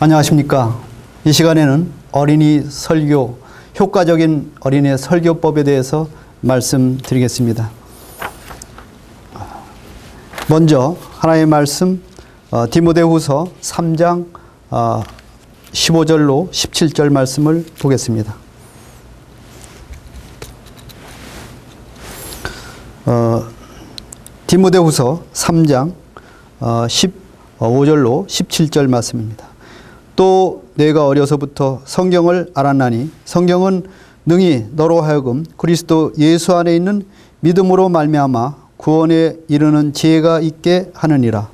안녕하십니까. 이 시간에는 어린이 설교, 효과적인 어린이 설교법에 대해서 말씀드리겠습니다. 먼저 하나님의 말씀 디모데후서 3장 15절로 17절 말씀을 보겠습니다. 디모데후서 3장 15절로 17절 말씀입니다. 또 내가 어려서부터 성경을 알았나니 성경은 능히 너로 하여금 그리스도 예수 안에 있는 믿음으로 말미암아 구원에 이르는 지혜가 있게 하느니라.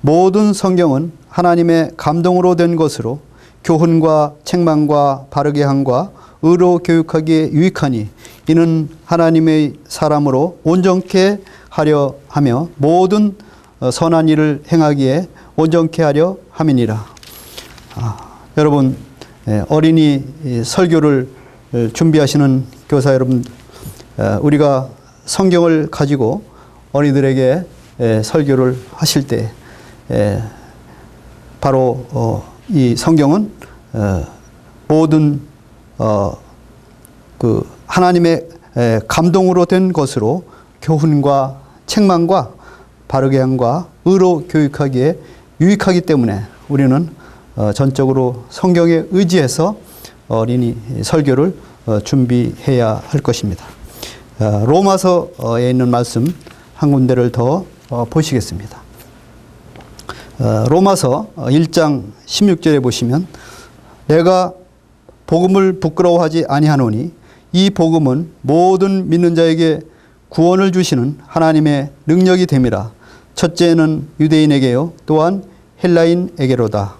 모든 성경은 하나님의 감동으로 된 것으로 교훈과 책망과 바르게 함과 의로 교육하기에 유익하니 이는 하나님의 사람으로 온전케 하려 하며 모든 선한 일을 행하기에 온전케 하려 함이니라. 여러분, 어린이 설교를 준비하시는 교사 여러분, 우리가 성경을 가지고 어린이들에게 설교를 하실 때 바로 이 성경은 모든 그 하나님의 감동으로 된 것으로 교훈과 책망과 바르게 함과 의로 교육하기에 유익하기 때문에 우리는 전적으로 성경에 의지해서 어린이 설교를 준비해야 할 것입니다. 로마서에 있는 말씀 한 군데를 더 보시겠습니다. 로마서 1장 16절에 보시면 내가 복음을 부끄러워하지 아니하노니 이 복음은 모든 믿는 자에게 구원을 주시는 하나님의 능력이 됨이라. 첫째는 유대인에게요 또한 헬라인에게로다.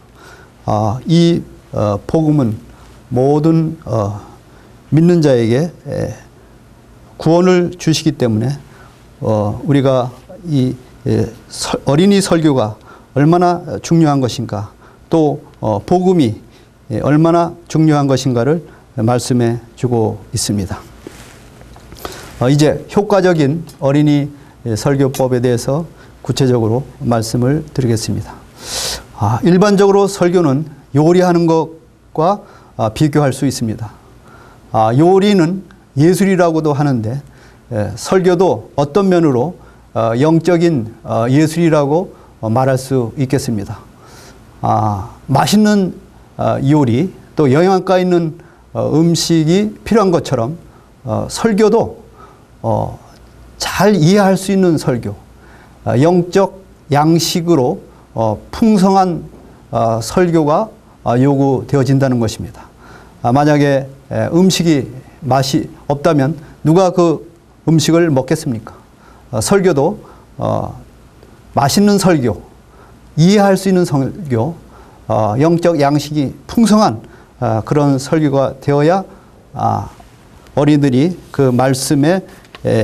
이 복음은 모든 믿는 자에게 구원을 주시기 때문에 우리가 이 어린이 설교가 얼마나 중요한 것인가, 또 복음이 얼마나 중요한 것인가를 말씀해 주고 있습니다. 이제 효과적인 어린이 설교법에 대해서 구체적으로 말씀을 드리겠습니다. 일반적으로 설교는 요리하는 것과 비교할 수 있습니다. 요리는 예술이라고도 하는데 설교도 어떤 면으로 영적인 예술이라고 말할 수 있겠습니다. 맛있는 요리 또 영양가 있는 음식이 필요한 것처럼 설교도 잘 이해할 수 있는 설교, 영적 양식으로 풍성한 설교가 요구되어진다는 것입니다. 만약에 음식이 맛이 없다면 누가 그 음식을 먹겠습니까? 설교도 맛있는 설교, 이해할 수 있는 설교, 영적 양식이 풍성한 그런 설교가 되어야 어린이들이 그 말씀에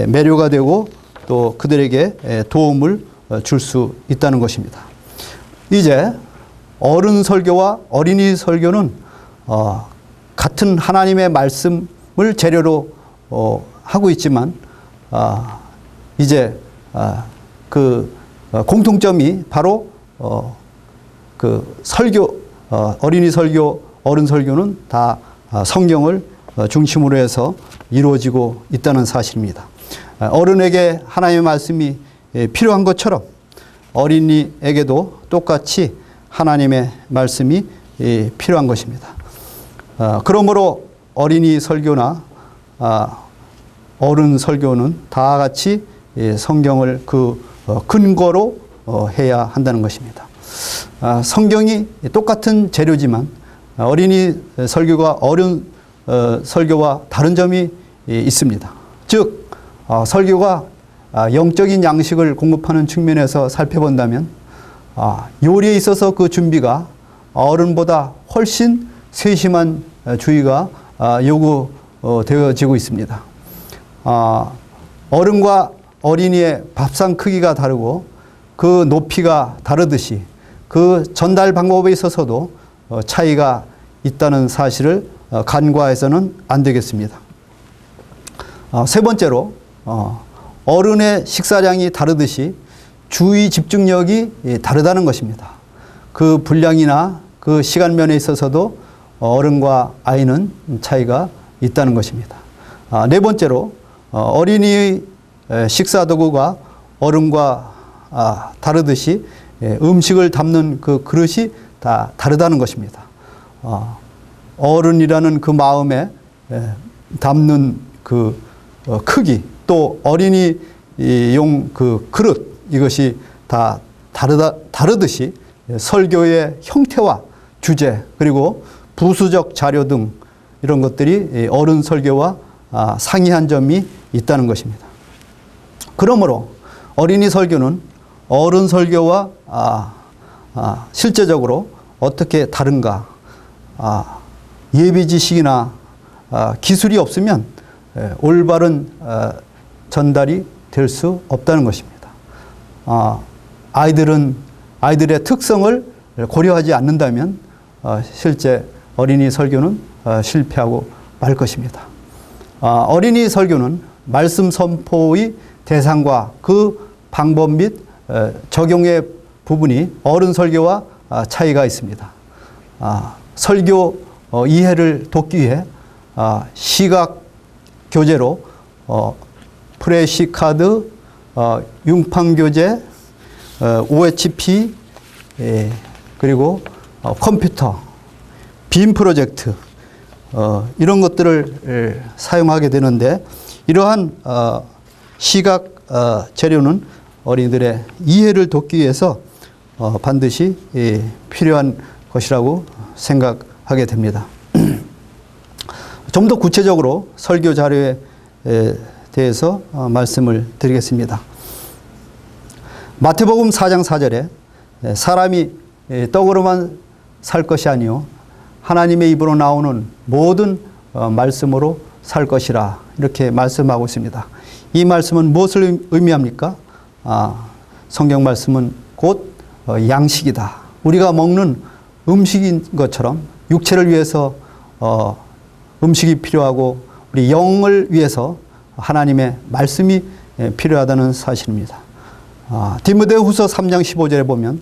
매료가 되고 또 그들에게 도움을 줄 수 있다는 것입니다. 이제 어른 설교와 어린이 설교는 같은 하나님의 말씀을 재료로 하고 있지만 이제 그 공통점이 바로 그 설교, 어린이 설교, 어른 설교는 다 성경을 중심으로 해서 이루어지고 있다는 사실입니다. 어른에게 하나님의 말씀이 필요한 것처럼 어린이에게도 똑같이 하나님의 말씀이 필요한 것입니다. 그러므로 어린이 설교나 어른 설교는 다 같이 성경을 그 근거로 해야 한다는 것입니다. 성경이 똑같은 재료지만 어린이 설교가 어른 설교와 다른 점이 있습니다. 즉 설교가 영적인 양식을 공급하는 측면에서 살펴본다면 요리에 있어서 그 준비가 어른보다 훨씬 세심한 주의가 요구되어지고 있습니다. 어른과 어린이의 밥상 크기가 다르고 그 높이가 다르듯이 그 전달 방법에 있어서도 차이가 있다는 사실을 간과해서는 안 되겠습니다. 세 번째로 어른의 식사량이 다르듯이 주의 집중력이 다르다는 것입니다. 그 분량이나 그 시간면에 있어서도 어른과 아이는 차이가 있다는 것입니다. 네 번째로 어린이의 식사 도구가 어른과 다르듯이 음식을 담는 그 그릇이 다 다르다는 것입니다. 어른이라는 그 마음에 담는 그 크기, 또 어린이용 그 그릇, 이것이 다 다르듯이 설교의 형태와 주제, 그리고 부수적 자료 등 이런 것들이 어른 설교와 상이한 점이 있다는 것입니다. 그러므로 어린이 설교는 어른 설교와 실제적으로 어떻게 다른가, 예비 지식이나 기술이 없으면 올바른 전달이 될 수 없다는 것입니다. 아이들의 특성을 고려하지 않는다면 실제 어린이 설교는 실패하고 말 것입니다. 어린이 설교는 말씀 선포의 대상과 그 방법 및 적용의 부분이 어른 설교와 차이가 있습니다. 설교 이해를 돕기 위해 시각 교재로 프레시카드, 융팡교재, OHP, 그리고 컴퓨터, 빔 프로젝트, 이런 것들을 사용하게 되는데, 이러한 시각 재료는 어린이들의 이해를 돕기 위해서 반드시 필요한 것이라고 생각하게 됩니다. 좀 더 구체적으로 설교 자료에 대해서 말씀을 드리겠습니다. 마태복음 4장 4절에 사람이 떡으로만 살 것이 아니요 하나님의 입으로 나오는 모든 말씀으로 살 것이라, 이렇게 말씀하고 있습니다. 이 말씀은 무엇을 의미합니까? 성경 말씀은 곧 양식이다. 우리가 먹는 음식인 것처럼 육체를 위해서 음식이 필요하고 우리 영을 위해서 하나님의 말씀이 필요하다는 사실입니다. 디모데후서 3장 15절에 보면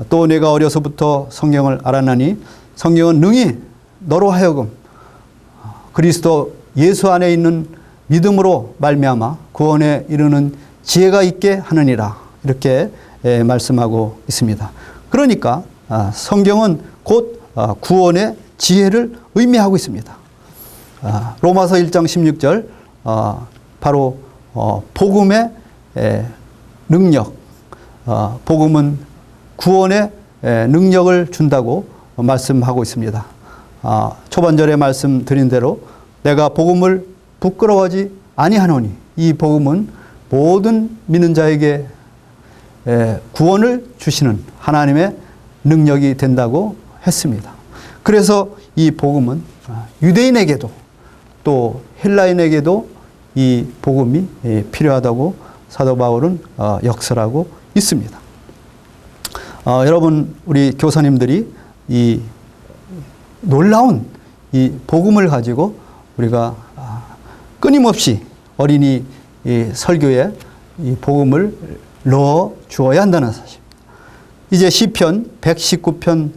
또 내가 어려서부터 성경을 알았나니 성경은 능히 너로 하여금 그리스도 예수 안에 있는 믿음으로 말미암아 구원에 이르는 지혜가 있게 하느니라, 이렇게 말씀하고 있습니다. 그러니까 성경은 곧 구원의 지혜를 의미하고 있습니다. 로마서 1장 16절 바로 복음의 능력, 복음은 구원의 능력을 준다고 말씀하고 있습니다. 초반절에 말씀드린 대로 내가 복음을 부끄러워하지 아니하노니, 이 복음은 모든 믿는 자에게 구원을 주시는 하나님의 능력이 된다고 했습니다. 그래서 이 복음은 유대인에게도 또 헬라인에게도 이 복음이 필요하다고 사도 바울은 역설하고 있습니다. 여러분, 우리 교사님들이 이 놀라운 이 복음을 가지고 우리가 끊임없이 어린이 설교에 이 복음을 넣어 주어야 한다는 사실입니다. 이제 시편 119편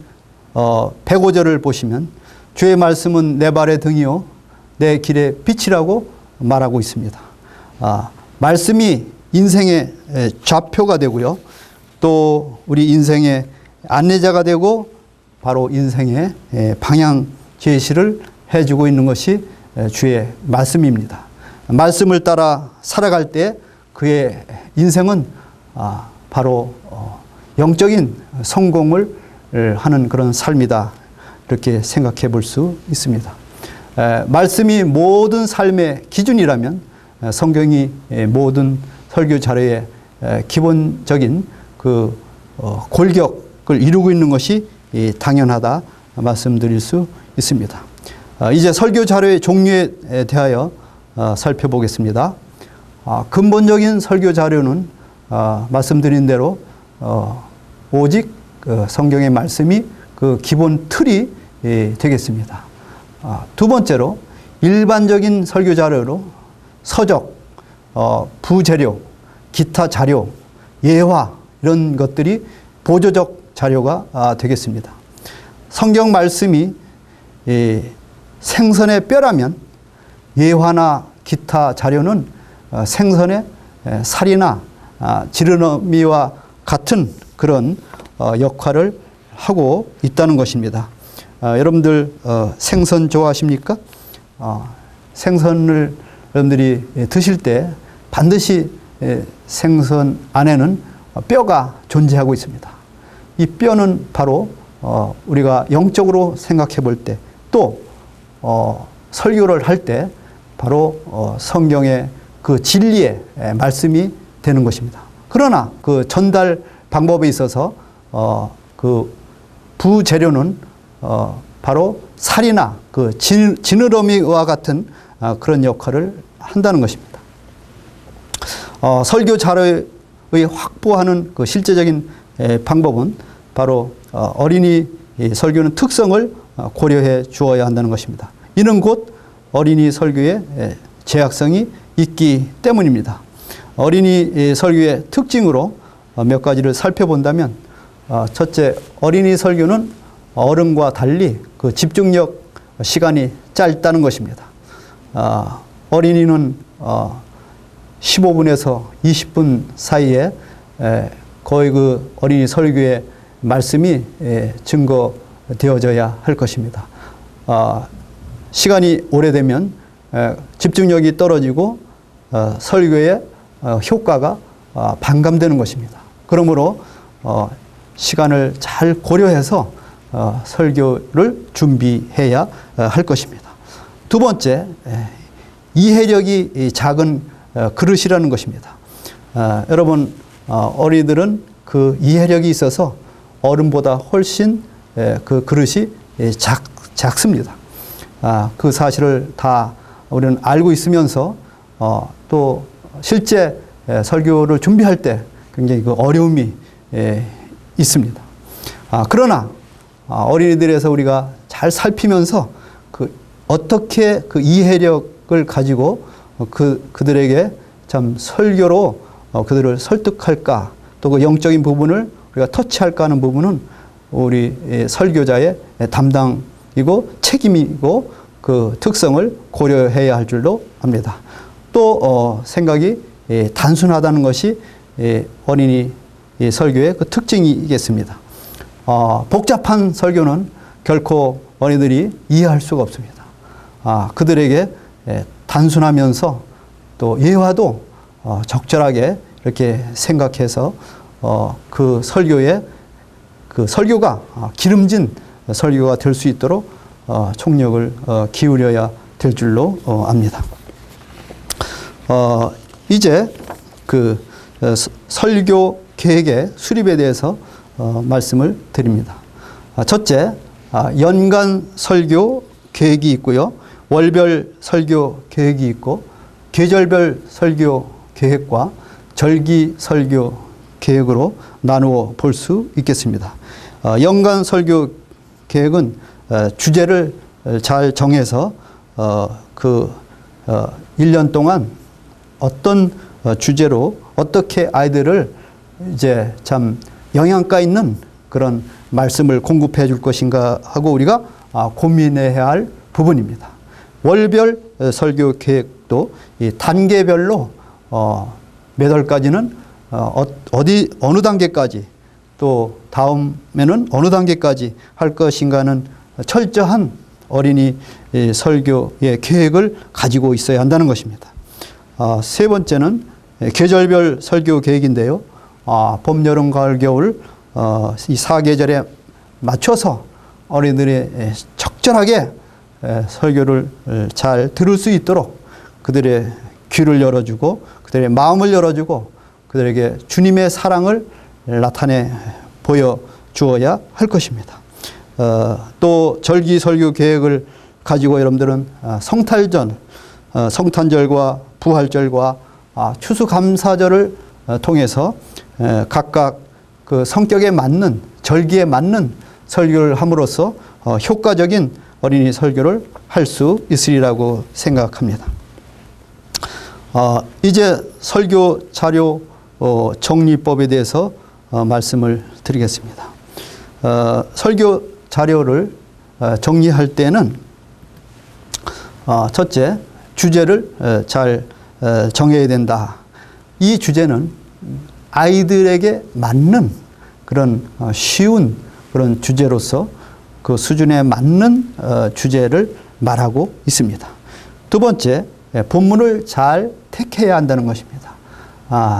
105절을 보시면 주의 말씀은 내 발의 등이요 내 길의 빛이라고 말하고 있습니다. 말씀이 인생의 좌표가 되고요, 또 우리 인생의 안내자가 되고 바로 인생의 방향 제시를 해주고 있는 것이 주의 말씀입니다. 말씀을 따라 살아갈 때 그의 인생은 바로 영적인 성공을 하는 그런 삶이다, 이렇게 생각해 볼 수 있습니다. 말씀이 모든 삶의 기준이라면 성경이 모든 설교 자료의 기본적인 그 골격을 이루고 있는 것이 당연하다 말씀드릴 수 있습니다. 이제 설교 자료의 종류에 대하여 살펴보겠습니다. 근본적인 설교 자료는 말씀드린 대로 오직 성경의 말씀이 그 기본 틀이 되겠습니다. 두 번째로 일반적인 설교 자료로 서적, 부재료, 기타 자료, 예화, 이런 것들이 보조적 자료가 되겠습니다. 성경 말씀이 생선의 뼈라면 예화나 기타 자료는 생선의 살이나 지느러미와 같은 그런 역할을 하고 있다는 것입니다. 여러분들 생선 좋아하십니까? 생선을 여러분들이 드실 때 반드시 생선 안에는 뼈가 존재하고 있습니다. 이 뼈는 바로 우리가 영적으로 생각해 볼 때 또 설교를 할 때 바로 성경의 그 진리의 말씀이 되는 것입니다. 그러나 그 전달 방법에 있어서 그 부재료는 바로 살이나 그 지느러미와 같은 그런 역할을 한다는 것입니다. 설교 자료의 확보하는 그 실제적인 방법은 바로 어린이 설교는 특성을 고려해 주어야 한다는 것입니다. 이는 곧 어린이 설교의 제약성이 있기 때문입니다. 어린이 설교의 특징으로 몇 가지를 살펴본다면 첫째, 어린이 설교는 어른과 달리 그 집중력 시간이 짧다는 것입니다. 어린이는 15분에서 20분 사이에 거의 그 어린이 설교의 말씀이 증거되어져야 할 것입니다. 시간이 오래되면 집중력이 떨어지고 설교의 효과가 반감되는 것입니다. 그러므로 시간을 잘 고려해서 설교를 준비해야 할 것입니다. 두 번째, 이해력이 작은 그릇이라는 것입니다. 여러분, 어린이들은 그 이해력이 있어서 어른보다 훨씬 그 그릇이 작습니다. 그 사실을 다 우리는 알고 있으면서 또 실제 설교를 준비할 때 굉장히 그 어려움이 있습니다. 그러나 어린이들에서 우리가 잘 살피면서 어떻게 그 이해력을 가지고 그들에게 참 설교로 그들을 설득할까, 또 그 영적인 부분을 우리가 터치할까 하는 부분은 우리 설교자의 담당이고 책임이고 그 특성을 고려해야 할 줄로 압니다. 또 생각이 단순하다는 것이 어린이 설교의 그 특징이겠습니다. 복잡한 설교는 결코 어린이들이 이해할 수가 없습니다. 그들에게 단순하면서 또 예화도 적절하게 이렇게 생각해서 그 설교가 기름진 설교가 될 수 있도록 총력을 기울여야 될 줄로 압니다. 이제 그 설교 계획의 수립에 대해서 말씀을 드립니다. 첫째, 연간 설교 계획이 있고요. 월별 설교 계획이 있고 계절별 설교 계획과 절기 설교 계획으로 나누어 볼 수 있겠습니다. 연간 설교 계획은 주제를 잘 정해서 그 1년 동안 어떤 주제로 어떻게 아이들을 이제 참 영양가 있는 그런 말씀을 공급해 줄 것인가 하고 우리가 고민해야 할 부분입니다. 월별 설교 계획도 이 단계별로 몇 월까지는 어느 단계까지 또 다음에는 어느 단계까지 할 것인가는 철저한 어린이 설교의 계획을 가지고 있어야 한다는 것입니다. 세 번째는 계절별 설교 계획인데요. 봄, 여름, 가을, 겨울 이 4계절에 맞춰서 어린이들이 적절하게 설교를 잘 들을 수 있도록 그들의 귀를 열어주고 그들의 마음을 열어주고 그들에게 주님의 사랑을 나타내 보여주어야 할 것입니다. 또 절기 설교 계획을 가지고 여러분들은 성탄절, 성탄절과 부활절과 추수감사절을 통해서 각각 그 성격에 맞는 절기에 맞는 설교를 함으로써 효과적인 어린이 설교를 할 수 있으리라고 생각합니다. 이제 설교 자료 정리법에 대해서 말씀을 드리겠습니다. 설교 자료를 정리할 때는 첫째, 주제를 잘 정해야 된다. 이 주제는 아이들에게 맞는 그런 쉬운 그런 주제로서 그 수준에 맞는 주제를 말하고 있습니다. 두 번째, 본문을 잘 택해야 한다는 것입니다.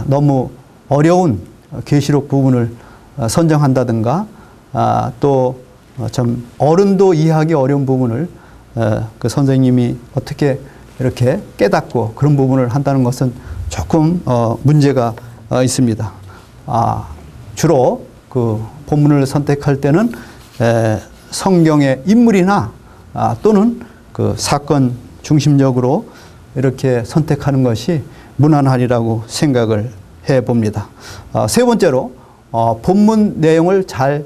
너무 어려운 계시록 부분을 선정한다든가 또 좀 어른도 이해하기 어려운 부분을 그 선생님이 어떻게 이렇게 깨닫고 그런 부분을 한다는 것은 조금 문제가 있습니다. 주로 그 본문을 선택할 때는 성경의 인물이나 또는 그 사건 중심적으로 이렇게 선택하는 것이 무난하리라고 생각을 해 봅니다. 세 번째로 본문 내용을 잘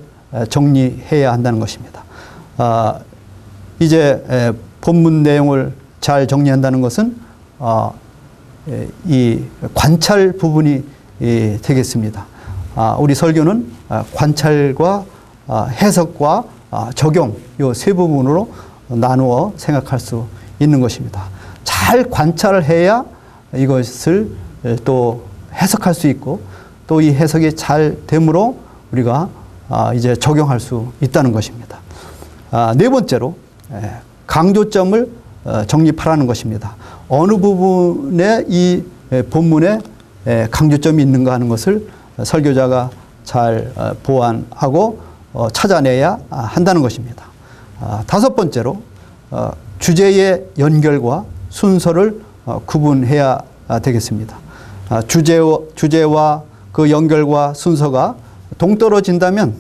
정리해야 한다는 것입니다. 이제 본문 내용을 잘 정리한다는 것은 이 관찰 부분이 되겠습니다. 우리 설교는 관찰과 해석과 적용 이 세 부분으로 나누어 생각할 수 있는 것입니다. 잘 관찰을 해야 이것을 또 해석할 수 있고 또 이 해석이 잘 되므로 우리가 이제 적용할 수 있다는 것입니다. 네 번째로 강조점을 정립하라는 것입니다. 어느 부분에 이 본문에 강조점이 있는가 하는 것을 설교자가 잘 보완하고 찾아내야 한다는 것입니다. 다섯 번째로 주제의 연결과 순서를 구분해야 되겠습니다. 주제와 그 연결과 순서가 동떨어진다면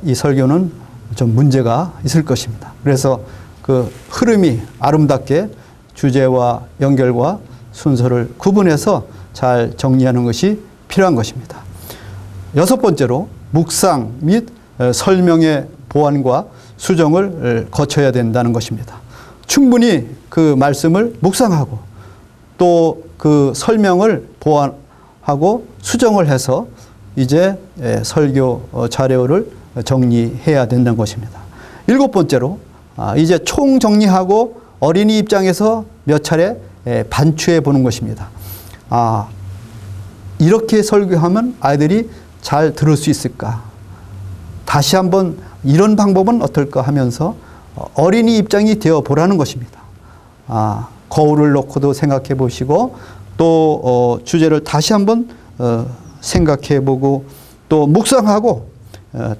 이 설교는 좀 문제가 있을 것입니다. 그래서 그 흐름이 아름답게 주제와 연결과 순서를 구분해서 잘 정리하는 것이 필요한 것입니다. 여섯 번째로 묵상 및 설명의 보완과 수정을 거쳐야 된다는 것입니다. 충분히 그 말씀을 묵상하고 또 그 설명을 보완하고 수정을 해서 이제 설교 자료를 정리해야 된다는 것입니다. 일곱 번째로 이제 총 정리하고 어린이 입장에서 몇 차례 반추해 보는 것입니다. 이렇게 설교하면 아이들이 잘 들을 수 있을까? 다시 한번 이런 방법은 어떨까 하면서 어린이 입장이 되어 보라는 것입니다. 거울을 놓고도 생각해 보시고 또 주제를 다시 한번 생각해 보고 또 묵상하고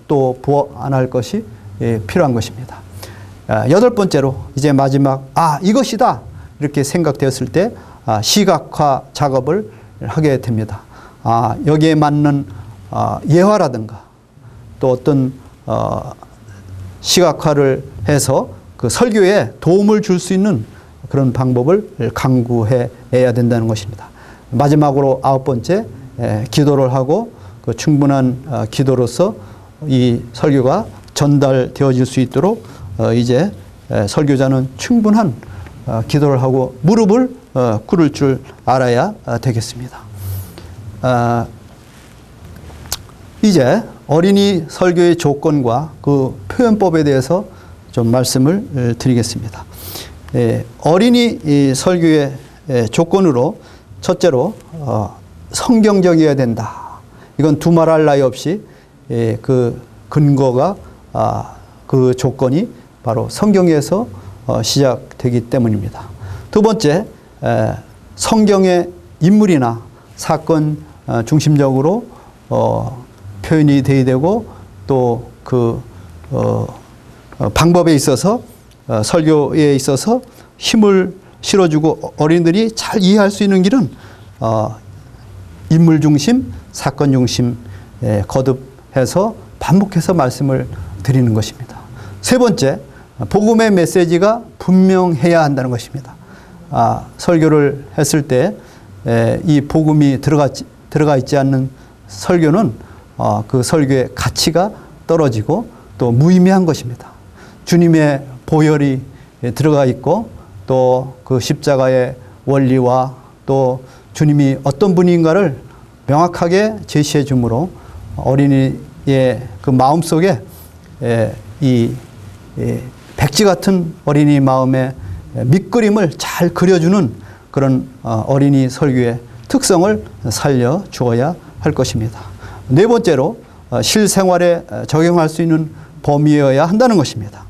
또 보완할 것이 필요한 것입니다. 여덟 번째로 이제 마지막 이것이다 이렇게 생각되었을 때 시각화 작업을 하게 됩니다. 여기에 맞는 예화라든가 또 어떤 시각화를 해서 그 설교에 도움을 줄 수 있는 그런 방법을 강구해야 된다는 것입니다. 마지막으로 아홉 번째, 기도를 하고 그 충분한 기도로서 이 설교가 전달되어질 수 있도록 이제 설교자는 충분한 기도를 하고 무릎을 꿇을 줄 알아야 되겠습니다. 이제 어린이 설교의 조건과 그 표현법에 대해서 좀 말씀을 드리겠습니다. 어린이 설교의 조건으로 첫째로 성경적이어야 된다. 이건 두말할 나위 없이 그 근거가 그 조건이 바로 성경에서 시작되기 때문입니다. 두 번째, 성경의 인물이나 사건 중심적으로 표현이 되어야 되고 또 그 방법에 있어서 설교에 있어서 힘을 실어주고 어린이들이 잘 이해할 수 있는 길은 인물 중심, 사건 중심 거듭해서 반복해서 말씀을 드리는 것입니다. 세 번째, 복음의 메시지가 분명해야 한다는 것입니다. 설교를 했을 때 이 복음이 들어가 있지 않는 설교는 그 설교의 가치가 떨어지고 또 무의미한 것입니다. 주님의 보혈이 들어가 있고 또 그 십자가의 원리와 또 주님이 어떤 분인가를 명확하게 제시해 주므로 어린이의 그 마음속에 이 백지 같은 어린이 마음에 밑그림을 잘 그려주는 그런 어린이 설교의 특성을 살려 주어야 할 것입니다. 네 번째로 실생활에 적용할 수 있는 범위여야 한다는 것입니다.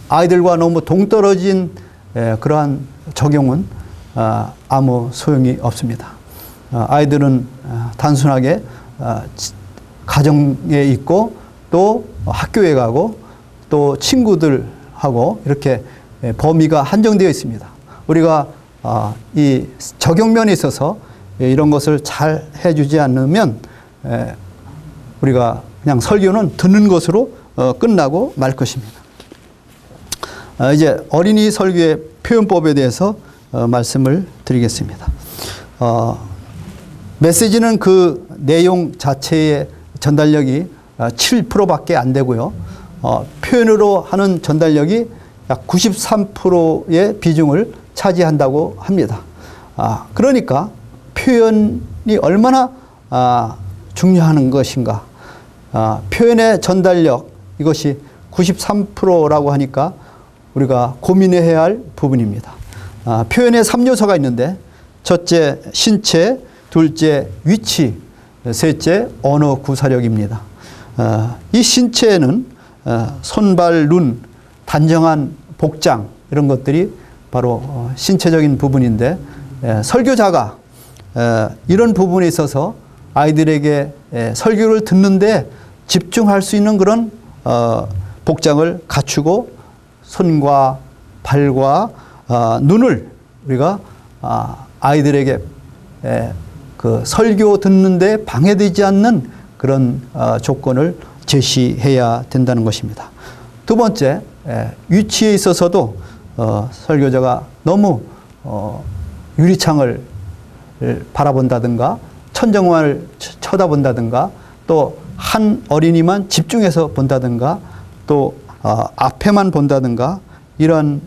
아이들과 너무 동떨어진 그러한 적용은 아무 소용이 없습니다. 아이들은 단순하게 가정에 있고 또 학교에 가고 또 친구들하고 이렇게 범위가 한정되어 있습니다. 우리가 이 적용면에 있어서 이런 것을 잘 해주지 않으면 우리가 그냥 설교는 듣는 것으로 끝나고 말 것입니다. 이제 어린이 설교의 표현법에 대해서 말씀을 드리겠습니다. 메시지는 그 내용 자체의 전달력이 7%밖에 안 되고요. 표현으로 하는 전달력이 약 93%의 비중을 차지한다고 합니다. 그러니까 표현이 얼마나 중요한 것인가. 표현의 전달력 이것이 93%라고 하니까 우리가 고민해야 할 부분입니다. 표현에 3요소가 있는데 첫째 신체, 둘째 위치, 셋째 언어 구사력입니다. 이 신체에는 손, 발, 눈, 단정한 복장 이런 것들이 바로 신체적인 부분인데 설교자가 이런 부분에 있어서 아이들에게 설교를 듣는데 집중할 수 있는 그런 복장을 갖추고 손과 발과 눈을 우리가 아이들에게 그 설교 듣는데 방해되지 않는 그런 조건을 제시해야 된다는 것입니다. 두 번째, 위치에 있어서도 설교자가 너무 유리창을 바라본다든가 천정만을 쳐다본다든가 또 한 어린이만 집중해서 본다든가 또 앞에만 본다든가 이런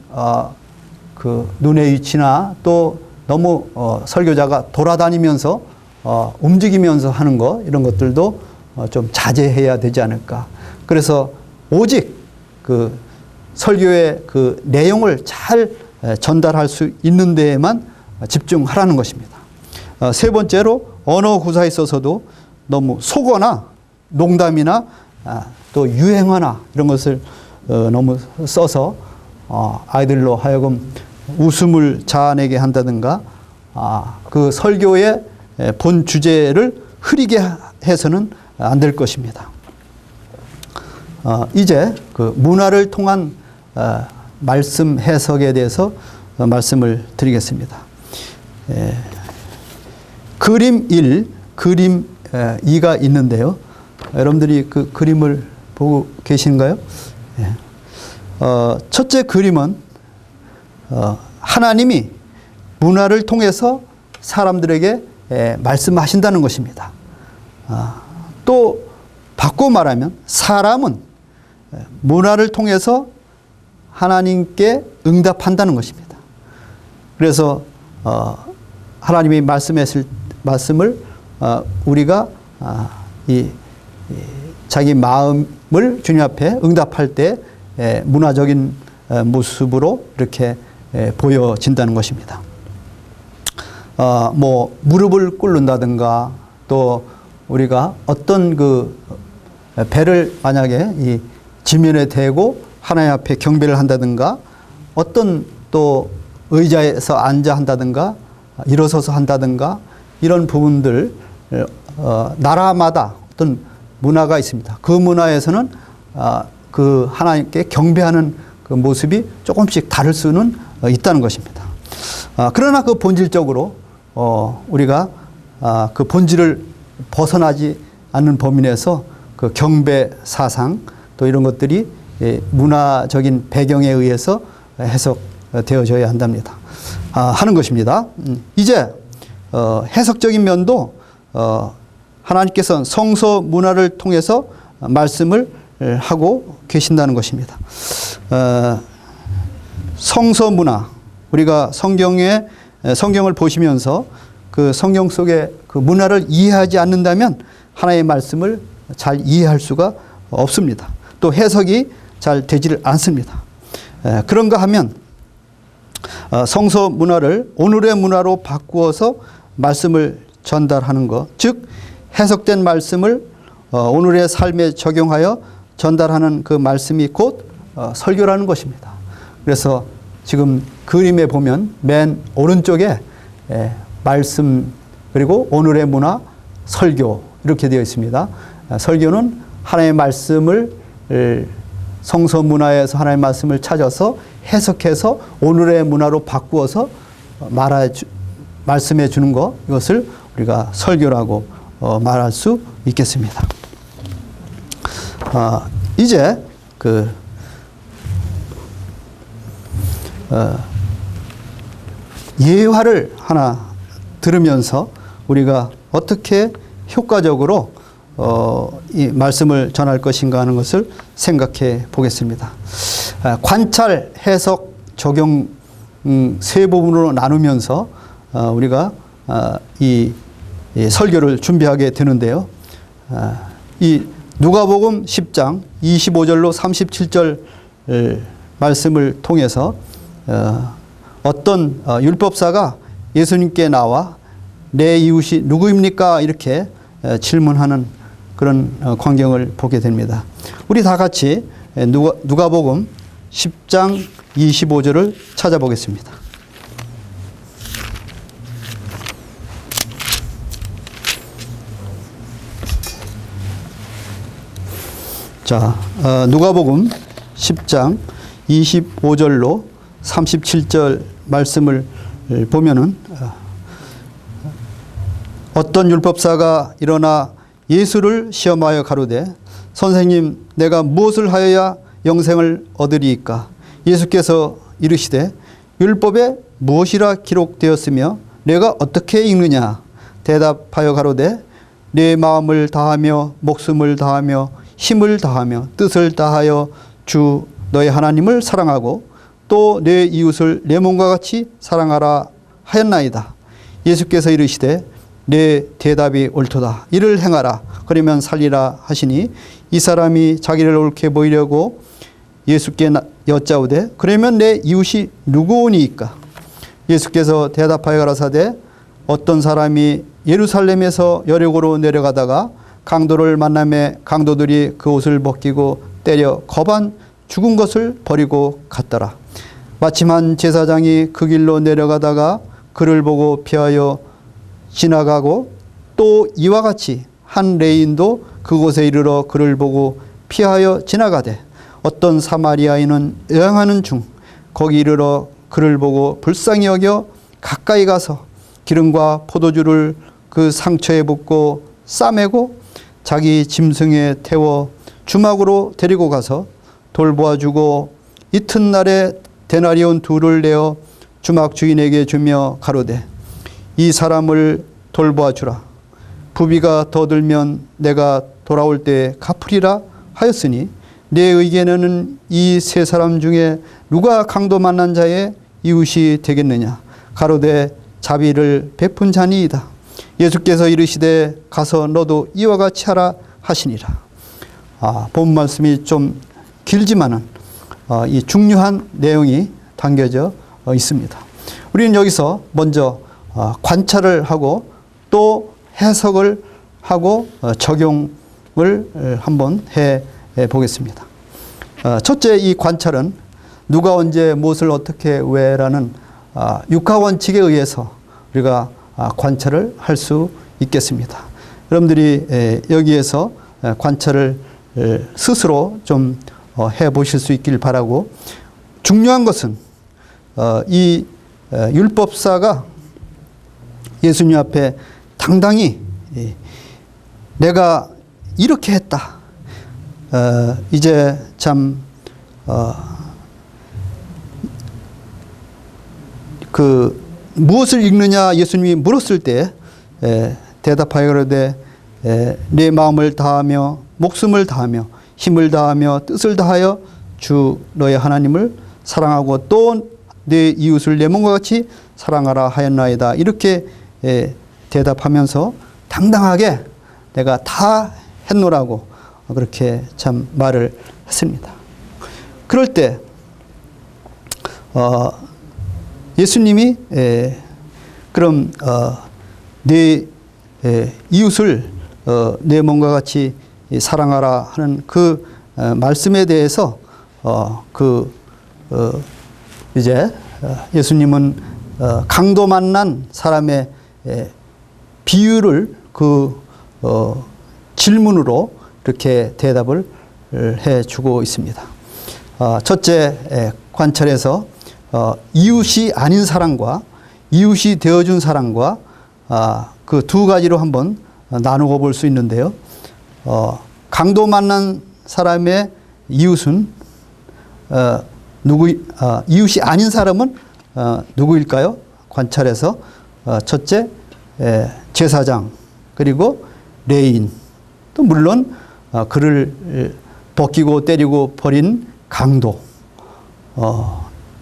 그 눈의 위치나 또 너무 설교자가 돌아다니면서 움직이면서 하는 거 이런 것들도 좀 자제해야 되지 않을까. 그래서 오직 그 설교의 그 내용을 잘 전달할 수 있는 데에만 집중하라는 것입니다. 세 번째로 언어 구사에 있어서도 너무 속어나 농담이나 또 유행어나 이런 것을 너무 써서 아이들로 하여금 웃음을 자아내게 한다든가 그 설교의 본 주제를 흐리게 해서는 안 될 것입니다. 이제 그 문화를 통한 말씀 해석에 대해서 말씀을 드리겠습니다. 그림 1, 그림 2가 있는데요. 여러분들이 그 그림을 보고 계신가요? 첫째 그림은 하나님이 문화를 통해서 사람들에게 말씀하신다는 것입니다. 또 바꿔 말하면 사람은 문화를 통해서 하나님께 응답한다는 것입니다. 그래서 하나님이 말씀했을 말씀을 우리가 자기 마음을 주님 앞에 응답할 때 문화적인 모습으로 이렇게 보여진다는 것입니다. 뭐 무릎을 꿇는다든가 또 우리가 어떤 그 배를 만약에 이 지면에 대고 하나님 앞에 경배를 한다든가 어떤 또 의자에서 앉아 한다든가 일어서서 한다든가 이런 부분들 나라마다 어떤 문화가 있습니다. 그 문화에서는 그 하나님께 경배하는 그 모습이 조금씩 다를 수는 있다는 것입니다. 그러나 그 본질적으로 우리가 그 본질을 벗어나지 않는 범위 내에서 그 경배 사상 또 이런 것들이 문화적인 배경에 의해서 해석되어져야 한답니다. 하는 것입니다. 이제 해석적인 면도 하나님께서는 성서 문화를 통해서 말씀을 하고 계신다는 것입니다. 성서 문화, 우리가 성경을 보시면서 그 성경 속의 그 문화를 이해하지 않는다면 하나님의 말씀을 잘 이해할 수가 없습니다. 또 해석이 잘 되지를 않습니다. 그런가 하면 성서 문화를 오늘의 문화로 바꾸어서 말씀을 전달하는 것, 즉 해석된 말씀을 오늘의 삶에 적용하여 전달하는 그 말씀이 곧 설교라는 것입니다. 그래서 지금 그림에 보면 맨 오른쪽에 말씀 그리고 오늘의 문화 설교 이렇게 되어 있습니다. 설교는 하나님의 말씀을 성서 문화에서 하나님의 말씀을 찾아서 해석해서 오늘의 문화로 바꾸어서 말씀해 주는 것, 이것을 우리가 설교라고 말할 수 있겠습니다. 이제 예화를 하나 들으면서 우리가 어떻게 효과적으로 이 말씀을 전할 것인가 하는 것을 생각해 보겠습니다. 관찰, 해석, 적용 세 부분으로 나누면서 우리가 이 설교를 준비하게 되는데요. 이 누가복음 10장 25절로 37절 말씀을 통해서 어떤 율법사가 예수님께 나와 내 이웃이 누구입니까? 이렇게 질문하는 그런 광경을 보게 됩니다. 우리 다 같이 누가복음 10장 25절을 찾아보겠습니다. 자, 누가복음 10장 25절로 37절 말씀을 보면은 어떤 율법사가 일어나 예수를 시험하여 가로되 선생님 내가 무엇을 하여야 영생을 얻으리이까? 예수께서 이르시되 율법에 무엇이라 기록되었으며 내가 어떻게 읽느냐? 대답하여 가로되 내 마음을 다하며 목숨을 다하며 힘을 다하며 뜻을 다하여 주 너의 하나님을 사랑하고 또 내 이웃을 내 몸과 같이 사랑하라 하였나이다. 예수께서 이르시되 내 대답이 옳도다. 이를 행하라. 그러면 살리라 하시니 이 사람이 자기를 옳게 보이려고 예수께 여짜오되 그러면 내 이웃이 누구오니이까? 예수께서 대답하여 가라사대 어떤 사람이 예루살렘에서 여리고로 내려가다가 강도를 만나매 강도들이 그 옷을 벗기고 때려 거반 죽은 것을 버리고 갔더라. 마침 한 제사장이 그 길로 내려가다가 그를 보고 피하여 지나가고 또 이와 같이 한 레인도 그곳에 이르러 그를 보고 피하여 지나가되 어떤 사마리아인은 여행하는 중 거기 이르러 그를 보고 불쌍히 여겨 가까이 가서 기름과 포도주를 그 상처에 붓고 싸매고 자기 짐승에 태워 주막으로 데리고 가서 돌보아주고 이튿날에 데나리온 2를 내어 주막 주인에게 주며 가로되 이 사람을 돌보아주라. 부비가 더 들면 내가 돌아올 때 갚으리라 하였으니 내 의견에는 이 세 사람 중에 누가 강도 만난 자의 이웃이 되겠느냐? 가로되 자비를 베푼 자니이다. 예수께서 이르시되 가서 너도 이와 같이 하라 하시니라. 본 말씀이 좀 길지만은 이 중요한 내용이 담겨져 있습니다. 우리는 여기서 먼저 관찰을 하고 또 해석을 하고 적용을 한번 해 보겠습니다. 첫째, 이 관찰은 누가 언제 무엇을 어떻게 왜라는 육하원칙에 의해서 우리가 관찰을 할 수 있겠습니다. 여러분들이 여기에서 관찰을 스스로 좀 해보실 수 있길 바라고, 중요한 것은 이 율법사가 예수님 앞에 당당히 내가 이렇게 했다. 이제 참 무엇을 읽느냐 예수님이 물었을 때 대답하여 그러되 내 마음을 다하며 목숨을 다하며 힘을 다하며 뜻을 다하여 주 너의 하나님을 사랑하고 또 내 이웃을 내 몸과 같이 사랑하라 하였나이다. 이렇게 대답하면서 당당하게 내가 다 했노라고 그렇게 참 말을 했습니다. 그럴 때 예수님이 그럼 내 이웃을 내 몸과 같이 사랑하라 하는 그 말씀에 대해서 이제 예수님은 강도 만난 사람의 비유를 질문으로 이렇게 대답을 해주고 있습니다. 첫째 관찰에서 이웃이 아닌 사람과 이웃이 되어준 사람과 그 두 가지로 한번 나누고 볼 수 있는데요. 강도 만난 사람의 이웃은 이웃이 아닌 사람은 누구일까요? 관찰에서 첫째 제사장, 그리고 레인, 또 물론 그를 벗기고 때리고 버린 강도,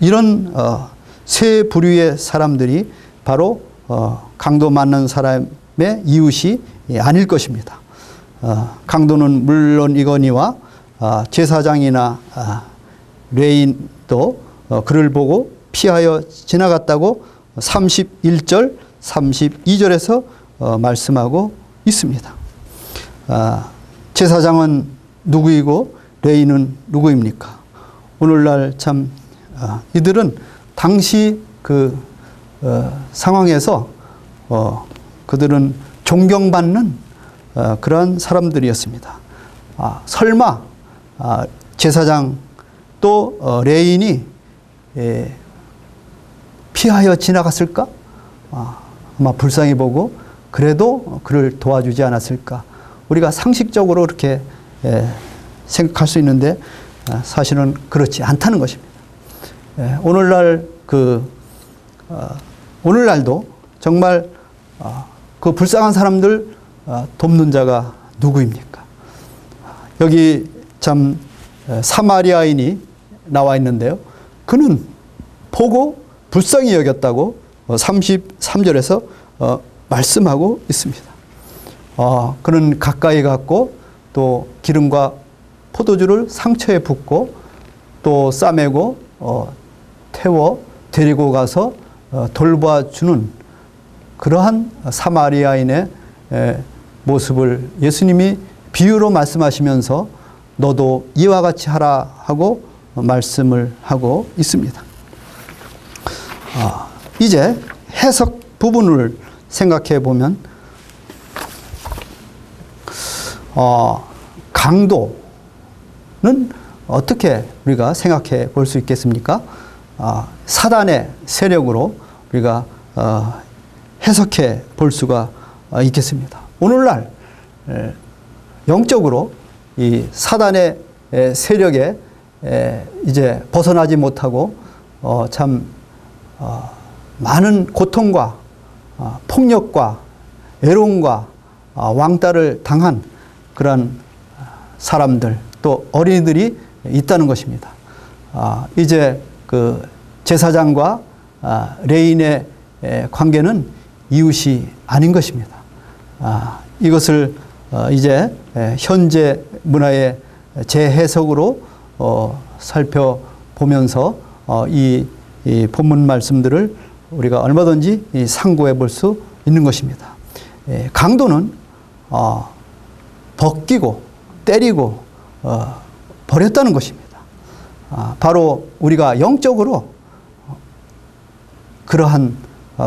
이런 세 부류의 사람들이 바로 강도 맞는 사람의 이웃이 아닐 것입니다. 강도는 물론이거니와 제사장이나 레인도 그를 보고 피하여 지나갔다고 31절, 32절에서 말씀하고 있습니다. 제사장은 누구이고 레인은 누구입니까? 오늘날 참 이들은 당시 그 상황에서 그들은 존경받는 그러한 사람들이었습니다. 설마 제사장 또 레인이 피하여 지나갔을까? 아마 불쌍히 보고 그래도 그를 도와주지 않았을까? 우리가 상식적으로 이렇게 생각할 수 있는데 사실은 그렇지 않다는 것입니다. 오늘날도 정말 그 불쌍한 사람들 돕는 자가 누구입니까? 여기 참 사마리아인이 나와 있는데요. 그는 보고 불쌍히 여겼다고 33절에서 말씀하고 있습니다. 그는 가까이 갔고 또 기름과 포도주를 상처에 붓고 또 싸매고 태워 데리고 가서 돌봐주는 그러한 사마리아인의 모습을 예수님이 비유로 말씀하시면서 너도 이와 같이 하라 하고 말씀을 하고 있습니다. 이제 해석 부분을 생각해 보면 강도는 어떻게 우리가 생각해 볼 수 있겠습니까? 사단의 세력으로 우리가 해석해 볼 수가 있겠습니다. 오늘날 영적으로 이 사단의 세력에 이제 벗어나지 못하고 참 많은 고통과 폭력과 애로움과 왕따를 당한 그런 사람들 또 어린이들이 있다는 것입니다. 이제 그 제사장과 레인의 관계는 이웃이 아닌 것입니다. 이것을 이제 현재 문화의 재해석으로 살펴보면서 이 본문 말씀들을 우리가 얼마든지 상고해 볼 수 있는 것입니다. 강도는 벗기고 때리고 버렸다는 것입니다. 바로 우리가 영적으로 그러한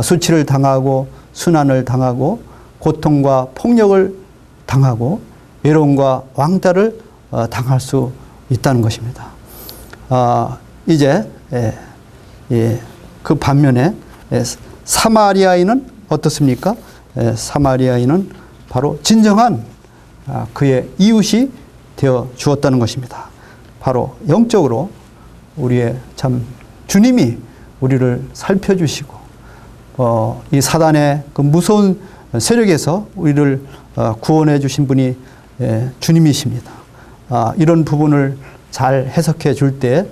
수치를 당하고 순환을 당하고 고통과 폭력을 당하고 외로움과 왕따를 당할 수 있다는 것입니다. 이제 그 반면에 사마리아인은 어떻습니까? 사마리아인은 바로 진정한 그의 이웃이 되어 주었다는 것입니다. 바로 영적으로 우리의 참 주님이 우리를 살펴주시고 이 사단의 그 무서운 세력에서 우리를 구원해 주신 분이 주님이십니다. 이런 부분을 잘 해석해 줄 때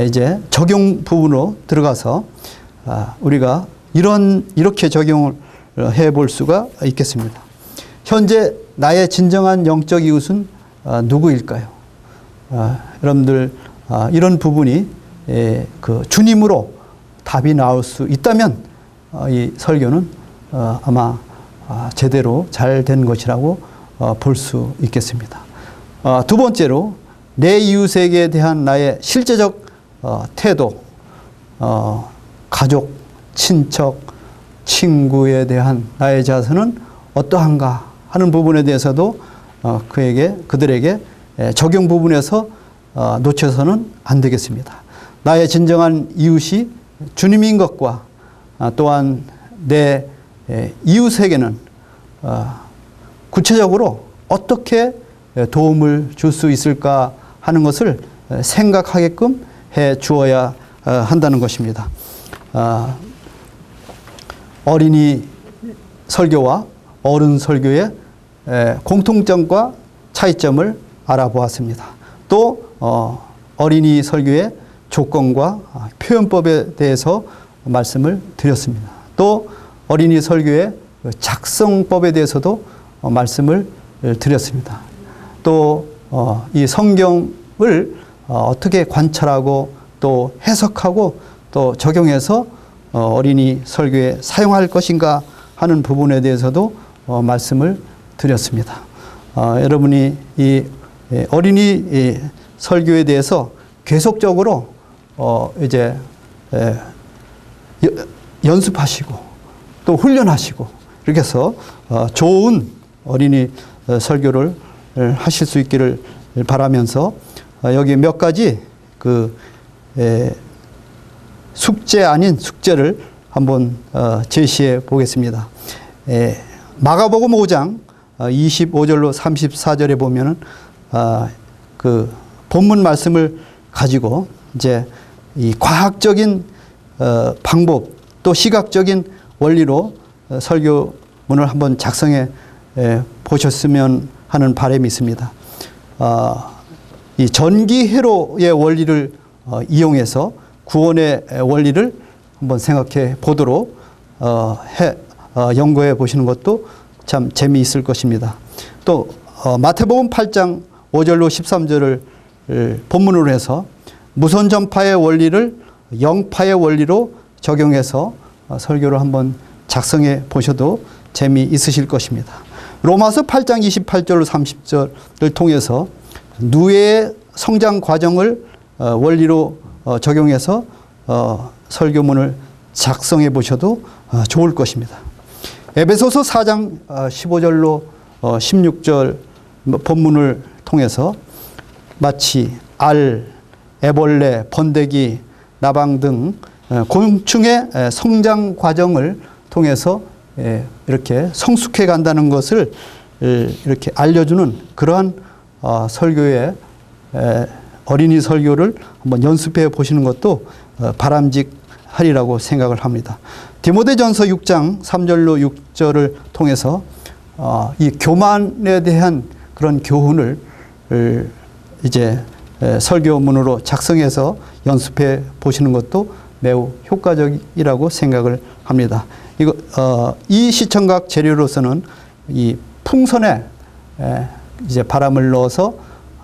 이제 적용 부분으로 들어가서 우리가 이렇게 적용을 해 볼 수가 있겠습니다. 현재 나의 진정한 영적 이웃은 누구일까요? 여러분들 이런 부분이 그 주님으로 답이 나올 수 있다면 이 설교는 아마 제대로 잘 된 것이라고 볼 수 있겠습니다. 두 번째로 내 이웃에게 대한 나의 실제적 태도, 가족, 친척, 친구에 대한 나의 자세는 어떠한가 하는 부분에 대해서도 그들에게 적용 부분에서 놓쳐서는 안 되겠습니다. 나의 진정한 이웃이 주님인 것과 또한 내 이웃에게는 구체적으로 어떻게 도움을 줄 수 있을까 하는 것을 생각하게끔 해 주어야 한다는 것입니다. 어린이 설교와 어른 설교의 공통점과 차이점을 알아보았습니다. 또 어린이 설교의 조건과 표현법에 대해서 말씀을 드렸습니다. 또 어린이 설교의 작성법에 대해서도 말씀을 드렸습니다. 또 이 성경을 어떻게 관찰하고 또 해석하고 또 적용해서 어린이 설교에 사용할 것인가 하는 부분에 대해서도 말씀을 드렸습니다. 여러분이 이 어린이 설교에 대해서 계속적으로 이제 연습하시고 또 훈련하시고 이렇게 해서 좋은 어린이 설교를 하실 수 있기를 바라면서 여기 몇 가지 그 숙제 아닌 숙제를 한번 제시해 보겠습니다. 마가복음 5장 25절로 34절에 보면은 그 본문 말씀을 가지고 이제 이 과학적인 방법 또 시각적인 원리로 설교문을 한번 작성해 보셨으면 하는 바람이 있습니다. 이 전기회로의 원리를 이용해서 구원의 원리를 한번 생각해 보도록 연구해 보시는 것도 참 재미있을 것입니다. 또 마태복음 8장 5절로 13절을 본문으로 해서 무선 전파의 원리를 영파의 원리로 적용해서 설교를 한번 작성해 보셔도 재미있으실 것입니다. 로마서 8장 28절로 30절을 통해서 누에의 성장 과정을 원리로 적용해서 설교문을 작성해 보셔도 좋을 것입니다. 에베소서 4장 15절로 16절 본문을 통해서 마치 알, 애벌레, 번데기, 나방 등 곤충의 성장 과정을 통해서 이렇게 성숙해 간다는 것을 이렇게 알려주는 그러한 설교의 어린이 설교를 한번 연습해 보시는 것도 바람직하리라고 생각을 합니다. 디모데전서 6장 3절로 6절을 통해서 이 교만에 대한 그런 교훈을 이제 설교문으로 작성해서 연습해 보시는 것도 매우 효과적이라고 생각을 합니다. 이 시청각 재료로서는 이 풍선에 이제 바람을 넣어서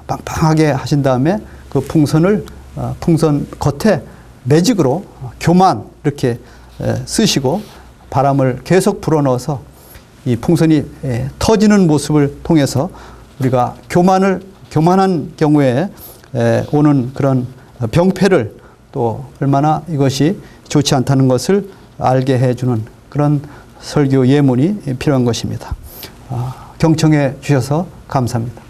빵빵하게 하신 다음에 그 풍선을 풍선 겉에 매직으로 교만 이렇게 쓰시고 바람을 계속 불어넣어서 이 풍선이 터지는 모습을 통해서 우리가 교만한 경우에 오는 그런 병폐를 또 얼마나 이것이 좋지 않다는 것을 알게 해주는 그런 설교 예문이 필요한 것입니다. 경청해 주셔서 감사합니다.